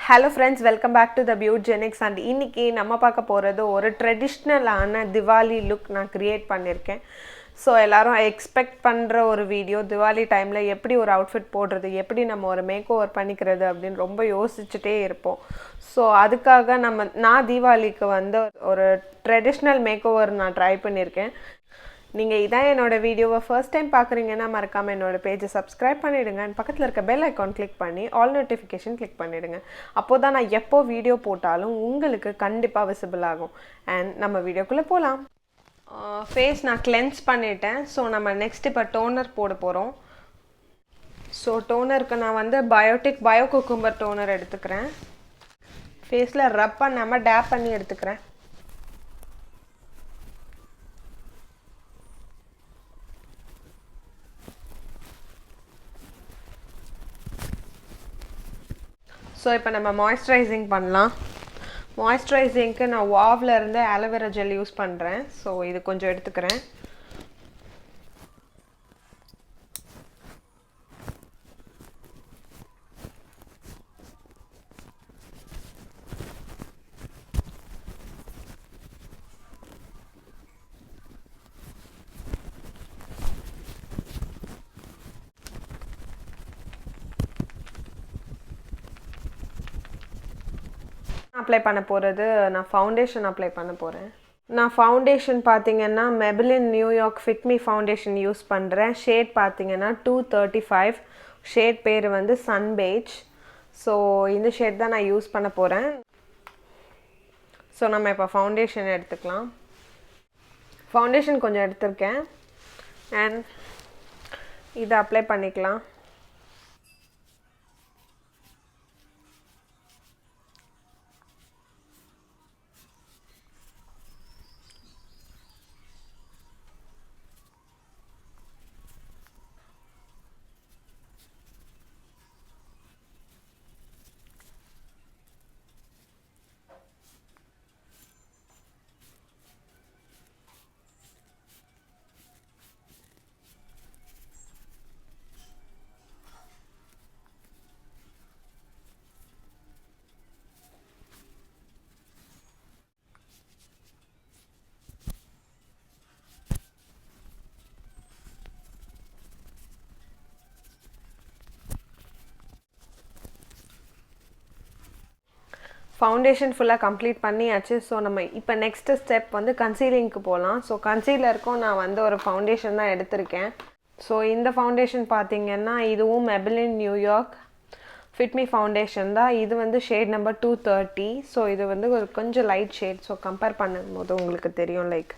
Hello friends, welcome back to the BEAUTGENIX and இன்னைக்கு நம்ம பார்க்க போறது ஒரு ட்ரெடிஷனலான Diwali look நான் கிரியேட் பண்ணிருக்கேன். சோ எல்லாரும் எக்ஸ்பெக்ட் பண்ற ஒரு வீடியோ Diwali டைம்ல எப்படி ஒரு அவுட்ஃபிட் போடுறது, எப்படி நம்ம ஒரு மேக் ஓவர் பண்ணிக்கிறது அப்படினு ரொம்ப யோசிச்சிட்டே இருப்போம். சோ அதுக்காக நான் தீபாவளிக்கு வந்து ஒரு ட்ரெடிஷனல் மேக் ஓவர் நான் ட்ரை பண்ணிருக்கேன். நீங்க இதான் என்னோட வீடியோவை ஃபர்ஸ்ட் டைம் பார்க்குறீங்கன்னா மறக்காம என்னோட பேஜை சப்ஸ்கிரைப் பண்ணிடுங்க and பக்கத்தில் இருக்க பெல் ஐகான் கிளிக் பண்ணி ஆல் நோட்டிஃபிகேஷன் கிளிக் பண்ணிடுங்க. அப்போ தான் நான் எப்போ வீடியோ போட்டாலும் உங்களுக்கு கண்டிப்பாக விசிபிள் ஆகும். அண்ட் நம்ம வீடியோக்குள்ளே போகலாம். ஃபேஸ் நான் கிளென்ஸ் பண்ணிட்டேன். ஸோ நம்ம நெக்ஸ்ட் இப்போ டோனர் போட போகிறோம். ஸோ டோனருக்கு நான் வந்து பயோ குக்கும்பர் டோனர் எடுத்துக்கிறேன். ஃபேஸில் ரப் பண்ணாமல் டேப் பண்ணி எடுத்துக்கிறேன். ஸோ இப்போ நம்ம மாய்ஸ்சரைசிங் பண்ணலாம். மாய்ஸ்சரைசிங்க்கு நான் வாவ்ல இருந்து ஆலோவேரா ஜெல் யூஸ் பண்ணுறேன். ஸோ இது கொஞ்சம் எடுத்துக்கிறேன். அப்ளை பண்ண போகிறது நான் ஃபவுண்டேஷன் அப்ளை பண்ண போகிறேன். நான் ஃபவுண்டேஷன் பார்த்தீங்கன்னா Maybelline New York fit me foundation use பண்ணுறேன். ஷேட் பார்த்தீங்கன்னா 235. ஷேட் பேர் வந்து சன் பேஜ். ஸோ இந்த ஷேட் தான் நான் யூஸ் பண்ண போகிறேன். ஸோ நம்ம இப்போ ஃபவுண்டேஷன் எடுத்துக்கலாம். ஃபவுண்டேஷன் கொஞ்சம் எடுத்திருக்கேன் அண்ட் இதை அப்ளை பண்ணிக்கலாம். ஃபவுண்டேஷன் ஃபுல்லாக கம்ப்ளீட் பண்ணியாச்சு. ஸோ நம்ம இப்போ நெக்ஸ்ட் ஸ்டெப் வந்து கன்சீலிங்க்கு போகலாம். ஸோ கன்சீலருக்கும் நான் வந்து ஒரு ஃபவுண்டேஷன் தான் எடுத்திருக்கேன். ஸோ இந்த ஃபவுண்டேஷன் பார்த்தீங்கன்னா இதுவும் Maybelline New York fit me foundation தான். இது வந்து ஷேட் நம்பர் 230. ஸோ இது வந்து ஒரு கொஞ்சம் லைட் ஷேட். ஸோ கம்பேர் பண்ணும்போது உங்களுக்கு தெரியும் லைக்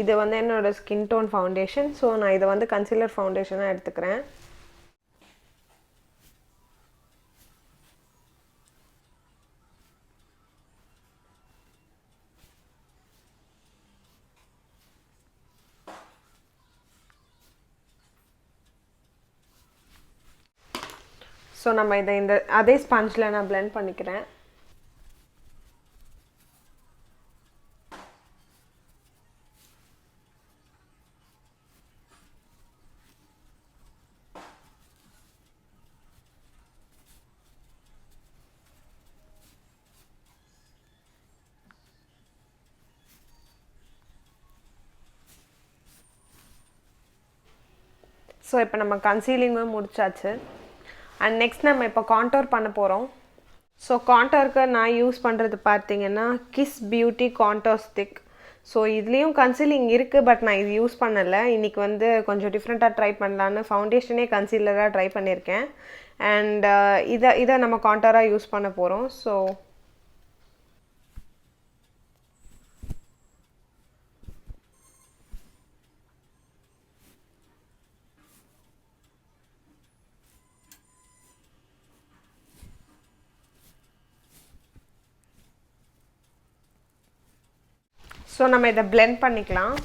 இது வந்து என்னோடய ஸ்கின் டோன் ஃபவுண்டேஷன். ஸோ நான் இதை வந்து கன்சீலர் ஃபவுண்டேஷனாக எடுத்துக்கிறேன். ஸோ நம்ம இதை அதே ஸ்பஞ்சில் நான் பிளெண்ட் பண்ணிக்கிறேன். ஸோ இப்போ நம்ம கன்சீலிங்கும் முடிச்சாச்சு. அண்ட் நெக்ஸ்ட் நம்ம இப்போ காண்டோர் பண்ண போகிறோம். ஸோ காண்டோருக்கு நான் யூஸ் பண்ணுறது பார்த்தீங்கன்னா kiss beauty contour stick. So இதுலேயும் கன்சீலிங் இருக்குது, பட் நான் இது யூஸ் பண்ணலை. இன்றைக்கி வந்து கொஞ்சம் டிஃப்ரெண்ட்டாக ட்ரை பண்ணலான்னு ஃபவுண்டேஷனே கன்சீலராக ட்ரை பண்ணியிருக்கேன். அண்ட் இதை நம்ம காண்டோராக யூஸ் பண்ண போகிறோம். ஸோ நம்ம இதை பிளெண்ட் பண்ணிக்கலாம்.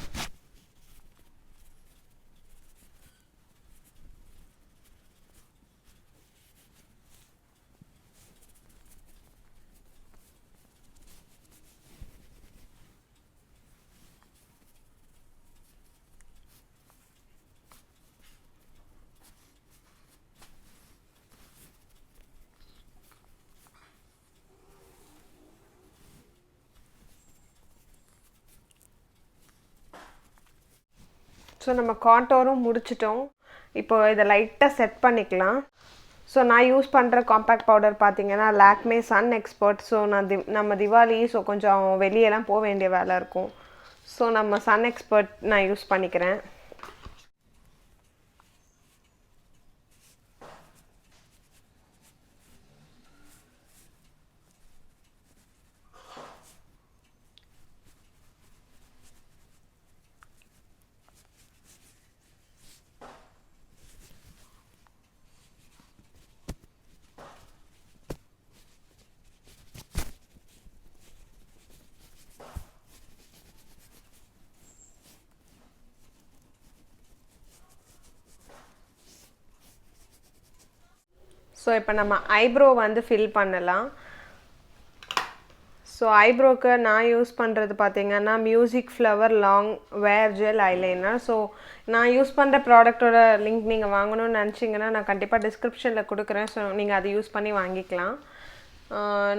ஸோ நம்ம காண்டோரும் முடிச்சிட்டோம். இப்போ இதை லைட்டாக செட் பண்ணிக்கலாம். ஸோ நான் யூஸ் பண்ணுற காம்பேக்ட் பவுடர் பார்த்தீங்கன்னா லாக்மே சன் எக்ஸ்பர்ட். ஸோ நம்ம திவாலி ஸோ கொஞ்சம் வெளியெல்லாம் போக வேண்டிய வேலை இருக்கும். ஸோ நம்ம சன் எக்ஸ்பர்ட் நான் யூஸ் பண்ணிக்கிறேன். ஸோ இப்போ நம்ம ஐப்ரோ வந்து ஃபில் பண்ணலாம். ஸோ ஐப்ரோக்கு நான் யூஸ் பண்ணுறது பார்த்தீங்கன்னா மியூசிக் ஃப்ளவர் லாங் வேர் ஜெல் ஐலைனர். ஸோ நான் யூஸ் பண்ணுற ப்ராடக்டோட லிங்க் நீங்கள் வாங்கணும்னு நினச்சிங்கன்னா நான் கண்டிப்பாக டிஸ்கிரிப்ஷனில் கொடுக்குறேன். ஸோ நீங்கள் அதை யூஸ் பண்ணி வாங்கிக்கலாம்.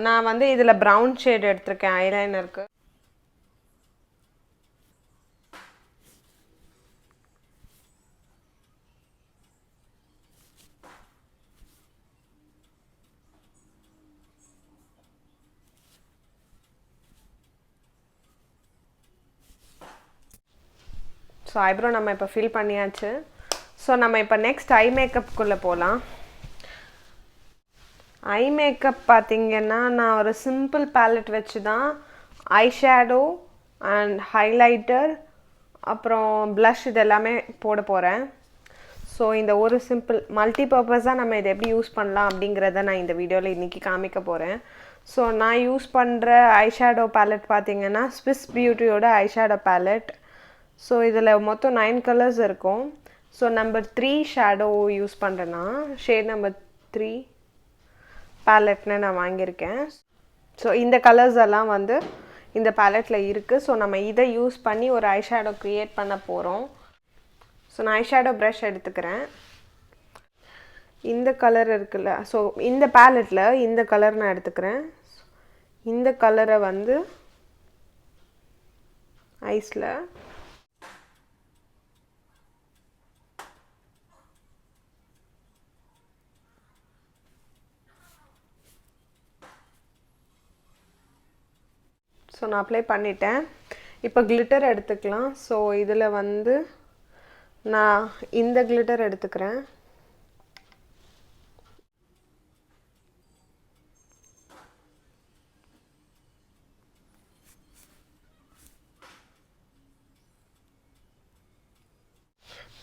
நான் வந்து இதில் ப்ரௌன் ஷேட் எடுத்திருக்கேன் ஐலைனருக்கு. ஸோ ஐப்ரோ நம்ம இப்போ ஃபில் பண்ணியாச்சு. ஸோ நம்ம இப்போ நெக்ஸ்ட் ஐ மேக்கப்புக்குள்ளே போகலாம். ஐ மேக்கப் பார்த்திங்கன்னா நான் ஒரு சிம்பிள் பேலட் வச்சு தான் ஐ ஷேடோ அண்ட் ஹைலைட்டர் அப்புறம் ப்ளஷ் இது எல்லாமே போட போகிறேன். ஸோ இந்த ஒரு சிம்பிள் மல்டி பர்பஸாக நம்ம இதை எப்படி யூஸ் பண்ணலாம் அப்படிங்கிறத நான் இந்த வீடியோவில் இன்றைக்கி காமிக்க போகிறேன். ஸோ நான் யூஸ் பண்ணுற ஐ ஷேடோ பேலட் பார்த்திங்கன்னா ஸ்விஸ் பியூட்டியோட ஐ ஷேடோ பேலட். ஸோ இதில் மொத்தம் 9 கலர்ஸ் இருக்கும். ஸோ நம்பர் 3 ஷேடோ யூஸ் பண்ணுறேன்னா ஷேட் நம்பர் 3 பேலட்னு நான் வாங்கியிருக்கேன். ஸோ இந்த கலர்ஸ் எல்லாம் வந்து இந்த பேலட்டில் இருக்குது. ஸோ நம்ம இதை யூஸ் பண்ணி ஒரு ஐ ஷேடோ க்ரியேட் பண்ண போகிறோம். ஸோ நான் ஐ ஷேடோ ப்ரஷ் எடுத்துக்கிறேன். இந்த கலர் இருக்குல்ல, ஸோ இந்த பேலட்டில் இந்த கலர் நான் எடுத்துக்கிறேன். இந்த கலரை வந்து ஐஸில் ஸோ நான் அப்ளை பண்ணிட்டேன். இப்போ கிளிட்டர் எடுத்துக்கலாம். ஸோ இதில் வந்து நான் இந்த கிளிட்டர் எடுத்துக்கிறேன்.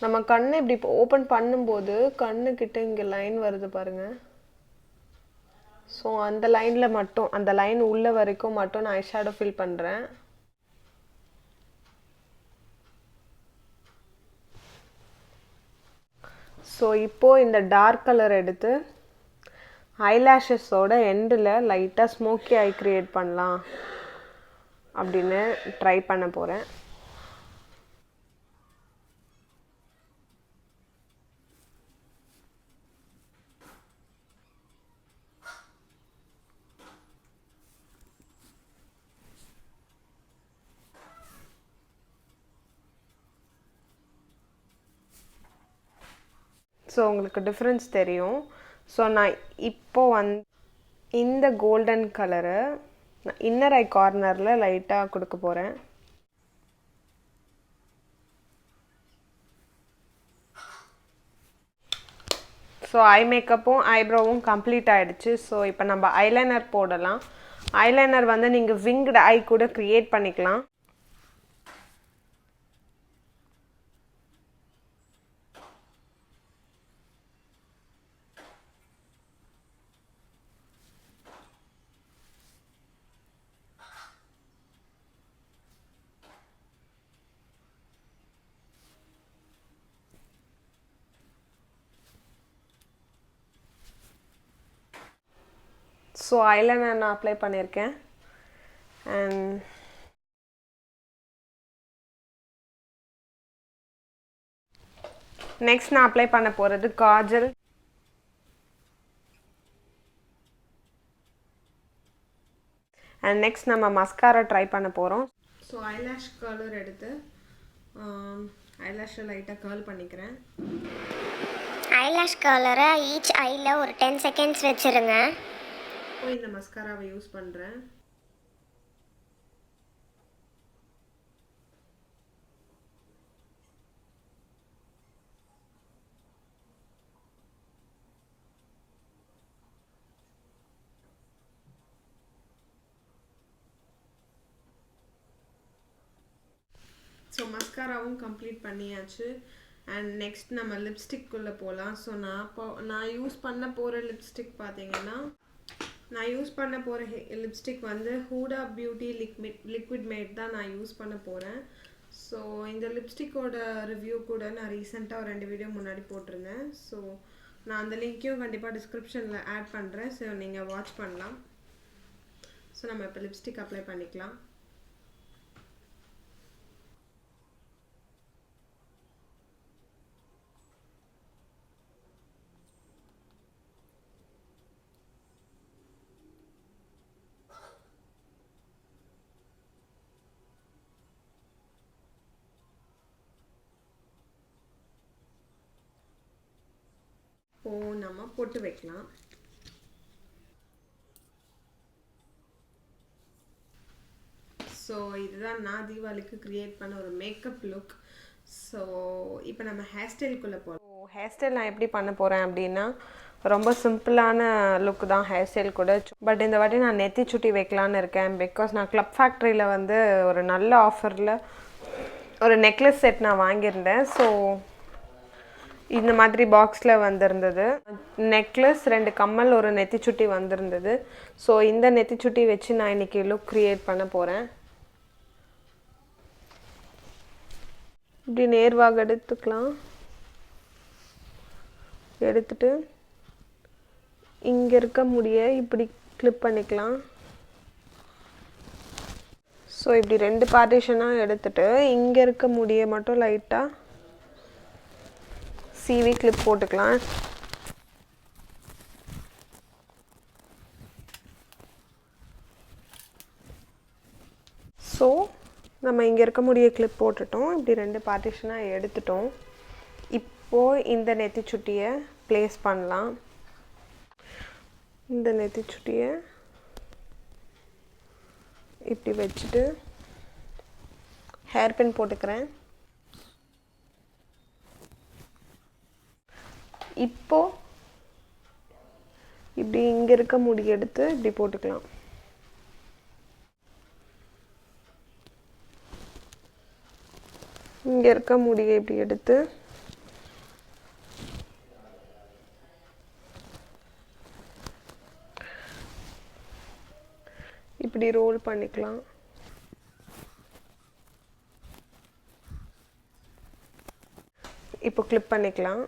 நம்ம கண்ணை இப்படி இப்போ ஓப்பன் பண்ணும்போது கண்ணுக்கிட்ட இங்கே லைன் வருது பாருங்கள். ஸோ அந்த லைனில் மட்டும், அந்த லைன் உள்ள வரைக்கும் மட்டும் நான் ஐ ஷேடோ ஃபில் பண்ணுறேன். ஸோ இப்போது இந்த டார்க் கலர் எடுத்து ஐலாஷஸோட எண்டில் லைட்டாக ஸ்மோக்கி ஐ க்ரியேட் பண்ணலாம் அப்படின்னு ட்ரை பண்ண போகிறேன். ஸோ உங்களுக்கு டிஃப்ரென்ஸ் தெரியும். ஸோ நான் இப்போது இந்த கோல்டன் கலரை நான் இன்னர் ஐ கார்னரில் லைட்டாக கொடுக்க போகிறேன். ஸோ ஐ மேக்கப்பும் ஐப்ரோவும் கம்ப்ளீட் ஆகிடுச்சு. ஸோ இப்போ நம்ம ஐலைனர் போடலாம். ஐலைனர் வந்து நீங்கள் விங்டு ஐ கூட க்ரியேட் பண்ணிக்கலாம். ஸோ ஐலைனர் நான் அப்ளை பண்ணியிருக்கேன். அண்ட் நெக்ஸ்ட் நான் அப்ளை பண்ண போகிறது காஜல். அண்ட் நெக்ஸ்ட் நம்ம மஸ்காரா ட்ரை பண்ண போகிறோம். ஸோ ஐலாஷ் கலர் எடுத்து ஐலாஷை லைட்டாக கர்ல் பண்ணிக்கிறேன். ஐலாஷ் கர்லரை ஈச் ஐயில் ஒரு 10 செகண்ட்ஸ் வச்சுருங்க. இப்போ இந்த மஸ்காராவை யூஸ் பண்ணுறேன். ஸோ மஸ்காராவும் கம்ப்ளீட் பண்ணியாச்சு. அண்ட் நெக்ஸ்ட் நம்ம லிப்ஸ்டிக்குள்ளே போகலாம். ஸோ நான் யூஸ் பண்ண போகிற லிப்ஸ்டிக் பார்த்தீங்கன்னா, நான் யூஸ் பண்ண போகிற லிப்ஸ்டிக் வந்து ஹூடா பியூட்டி லிக்விட் மேட் தான் நான் யூஸ் பண்ண போகிறேன். ஸோ இந்த லிப்ஸ்டிக்கோட ரிவ்யூ கூட நான் ரீசெண்டாக ஒரு 2 வீடியோ முன்னாடி போட்டிருந்தேன். ஸோ நான் அந்த லிங்க்கையும் கண்டிப்பாக டிஸ்கிரிப்ஷனில் ஆட் பண்ணுறேன். ஸோ நீங்கள் வாட்ச் பண்ணலாம். ஸோ நம்ம இப்போ லிப்ஸ்டிக் அப்ளை பண்ணிக்கலாம். நம்ம போட்டு வைக்கலாம். ஸோ இதுதான் நான் தீபாவளிக்கு க்ரியேட் பண்ண ஒரு மேக்கப் லுக். ஸோ இப்போ நம்ம ஹேர் ஸ்டைலுக்குள்ளே போகிறோம். ஹேர் ஸ்டைல் நான் எப்படி பண்ண போகிறேன் அப்படின்னா, ரொம்ப சிம்பிளான லுக் தான் ஹேர் ஸ்டைல் கூட. பட் இந்த வாட்டி நான் நெத்தி சுட்டி வைக்கலான்னு இருக்கேன். பிகாஸ் நான் கிளப் ஃபேக்ட்ரியில் வந்து ஒரு நல்ல ஆஃபரில் ஒரு நெக்லஸ் செட் நான் வாங்கியிருந்தேன். ஸோ இந்த மாதிரி பாக்ஸில் வந்திருந்தது. நெக்லஸ், 2 கம்மல், ஒரு நெத்திச்சுட்டி வந்திருந்தது. ஸோ இந்த நெத்திச்சுட்டி வச்சு நான் இன்றைக்கி லுக் க்ரியேட் பண்ண போகிறேன். இப்படி நேர்வாக எடுத்துக்கலாம். எடுத்துட்டு இங்கே இருக்க முடிய இப்படி கிளிப் பண்ணிக்கலாம். ஸோ இப்படி 2 பார்ட்டிஷனாக எடுத்துட்டு இங்கே இருக்க முடிய மட்டும் லைட்டாக சிவி கிளிப் போட்டுக்கலாம். ஸோ நம்ம இங்கே இருக்க முடிய கிளிப் போட்டுட்டோம். இப்படி 2 பார்ட்டிஷனாக எடுத்துட்டோம். இப்போது இந்த நெத்திச்சுட்டியை ப்ளேஸ் பண்ணலாம். இந்த நெத்திச்சுட்டியை இப்படி வச்சுட்டு ஹேர் பின் போட்டுக்கிறேன். இப்போது இப்படி இங்கே இருக்க முடி எடுத்து இப்படி போட்டுக்கலாம். இங்கே இருக்க முடியை இப்படி எடுத்து இப்படி ரோல் பண்ணிக்கலாம். இப்போ கிளிப் பண்ணிக்கலாம்.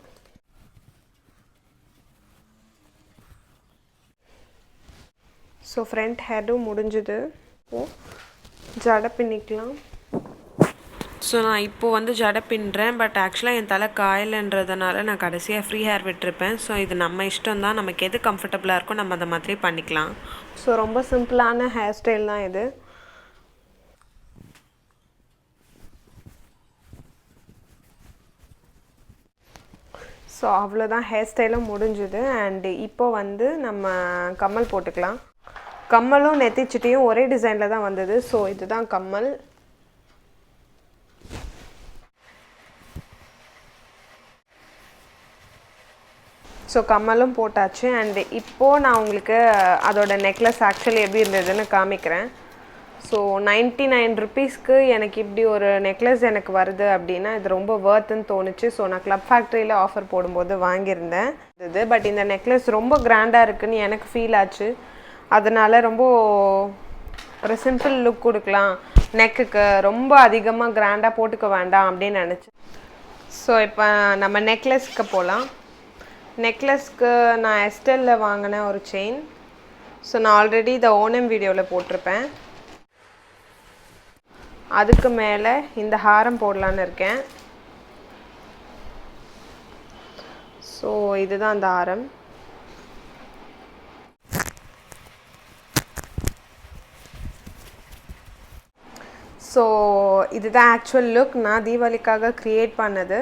ஸோ ஃப்ரண்ட் ஹேரும் முடிஞ்சுது. ஜடை பின்னிக்கலாம். ஸோ நான் இப்போது வந்து ஜடை பின்னுறேன். பட் ஆக்சுவலாக என் தலை காயலைன்றதுனால நான் கடைசியாக ஃப்ரீ ஹேர் விட்டுருப்பேன். ஸோ இது நம்ம இஷ்டம் தான். நமக்கு எது கம்ஃபர்டபுளாக இருக்கோ நம்ம அதை மாதிரி பண்ணிக்கலாம். ஸோ ரொம்ப சிம்பிளான ஹேர் ஸ்டைல் தான் இது. ஸோ அவ்வளோதான், ஹேர் ஸ்டைலும் முடிஞ்சுது. அண்டு இப்போ வந்து நம்ம கம்மல் போட்டுக்கலாம். கம்மலும் நெத்திச்சுட்டியும் ஒரே டிசைனில் தான் வந்தது. ஸோ இதுதான் கம்மல். ஸோ கம்மலும் போட்டாச்சு. அண்டு இப்போது நான் உங்களுக்கு அதோட நெக்லஸ் ஆக்சுவலி எப்படி இருந்ததுன்னு காமிக்கிறேன். ஸோ 99 ருபீஸ்க்கு எனக்கு இப்படி ஒரு நெக்லஸ் எனக்கு வருது அப்படின்னா இது ரொம்ப வர்த்துன்னு தோணுச்சு. ஸோ நான் கிளப் ஃபேக்ட்ரியில் ஆஃபர் போடும்போது வாங்கியிருந்தேன் இது. பட் இந்த நெக்லஸ் ரொம்ப கிராண்டாக இருக்குதுன்னு எனக்கு ஃபீல் ஆச்சு. அதனால் ரொம்ப ஒரு சிம்பிள் லுக் கொடுக்கலாம், நெக்குக்கு ரொம்ப அதிகமாக கிராண்டாக போட்டுக்க வேண்டாம் அப்படின்னு நினச்சேன். ஸோ இப்போ நம்ம நெக்லஸ்க்கு போகலாம். நெக்லஸ்க்கு நான் எஸ்டெல்லில் வாங்கின ஒரு செயின். ஸோ நான் ஆல்ரெடி இதை ஓணம் வீடியோவில் போட்டிருப்பேன். அதுக்கு மேலே இந்த ஹாரம் போடலான்னு இருக்கேன். ஸோ இதுதான் அந்த ஹாரம். ஸோ இதுதான் ஆக்சுவல் லுக் நான் தீபாவளிக்காக க்ரியேட் பண்ணது.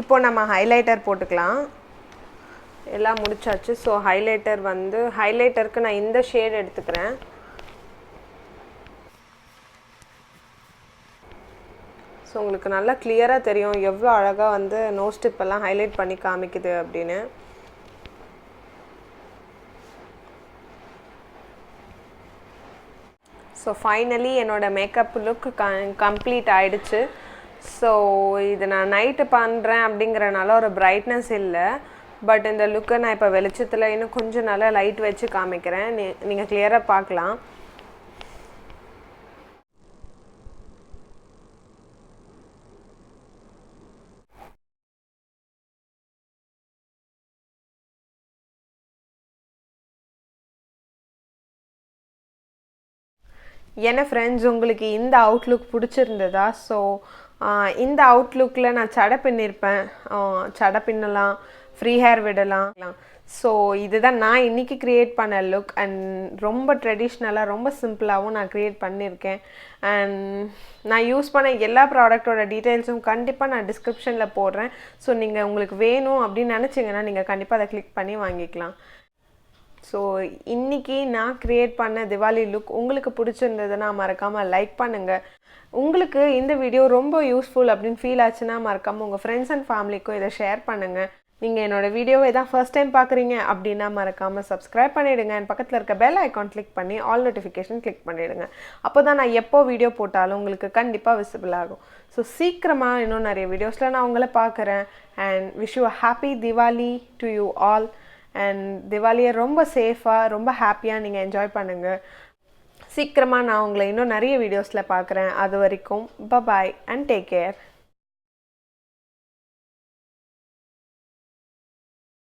இப்போ நம்ம ஹைலைட்டர் போட்டுக்கலாம். எல்லாம் முடிச்சாச்சு. ஸோ ஹைலைட்டருக்கு நான் இந்த ஷேட் எடுத்துக்கிறேன். ஸோ உங்களுக்கு நல்லா கிளியராக தெரியும் எவ்வளோ அழகாக வந்து நோஸ் ஸ்டிப்பெல்லாம் ஹைலைட் பண்ணி காமிக்குது அப்படின்னு. ஸோ ஃபைனலி என்னோடய மேக்கப் லுக் கம்ப்ளீட் ஆகிடுச்சு. ஸோ இது நான் நைட்டு பண்ணுறேன் அப்படிங்கிறனால ஒரு பிரைட்னஸ் இல்லை. பட் இந்த லுக்கை நான் இப்போ வெளிச்சத்தில் இன்னும் கொஞ்சம் நல்லா லைட் வச்சு காமிக்கிறேன். நீங்கள் கிளியராக பார்க்கலாம். என்ன ஃப்ரெண்ட்ஸ், உங்களுக்கு இந்த அவுட்லுக் பிடிச்சிருந்ததா? ஸோ இந்த அவுட்லுக்கில் நான் சடை பின்னிருப்பேன். சடை பின்னலாம், ஃப்ரீ ஹேர் விடலாம். ஸோ இதுதான் நான் இன்றைக்கி க்ரியேட் பண்ண லுக். அண்ட் ரொம்ப ட்ரெடிஷ்னலாக ரொம்ப சிம்பிளாகவும் நான் க்ரியேட் பண்ணியிருக்கேன். அண்ட் நான் யூஸ் பண்ண எல்லா ப்ராடக்டோட டீட்டெயில்ஸும் கண்டிப்பாக நான் டிஸ்கிரிப்ஷனில் போடுறேன். ஸோ நீங்கள் உங்களுக்கு வேணும் அப்படின்னு நினச்சிங்கன்னா நீங்கள் கண்டிப்பாக அதை கிளிக் பண்ணி வாங்கிக்கலாம். ஸோ இன்றைக்கி நான் க்ரியேட் பண்ண திவாலி லுக் உங்களுக்கு பிடிச்சிருந்ததுன்னா மறக்காமல் லைக் பண்ணுங்கள். உங்களுக்கு இந்த வீடியோ ரொம்ப யூஸ்ஃபுல் அப்படின்னு ஃபீல் ஆச்சுன்னா மறக்காமல் உங்கள் ஃப்ரெண்ட்ஸ் அண்ட் ஃபேமிலிக்கும் இதை ஷேர் பண்ணுங்கள். நீங்கள் என்னோடய வீடியோவை தான் ஃபர்ஸ்ட் டைம் பார்க்குறீங்க அப்படின்னா மறக்காமல் சப்ஸ்கிரைப் பண்ணிவிடுங்க. அண்ட் பக்கத்தில் இருக்க பெல் ஐக்கான் கிளிக் பண்ணி ஆல் நோட்டிஃபிகேஷன் கிளிக் பண்ணிவிடுங்க. அப்போ தான் நான் எப்போ வீடியோ போட்டாலும் உங்களுக்கு கண்டிப்பாக விசிபிள் ஆகும். ஸோ சீக்கிரமாக இன்னும் நிறைய வீடியோஸில் நான் உங்களை பார்க்குறேன். And wish you happy Diwali to you all. And திவாலியை ரொம்ப சேஃபாக ரொம்ப ஹாப்பியாக நீங்கள் என்ஜாய் பண்ணுங்கள். சீக்கிரமாக நான் உங்களை இன்னும் நிறைய வீடியோஸில் பார்க்குறேன். அது வரைக்கும் பாய் அண்ட் டேக் கேர்.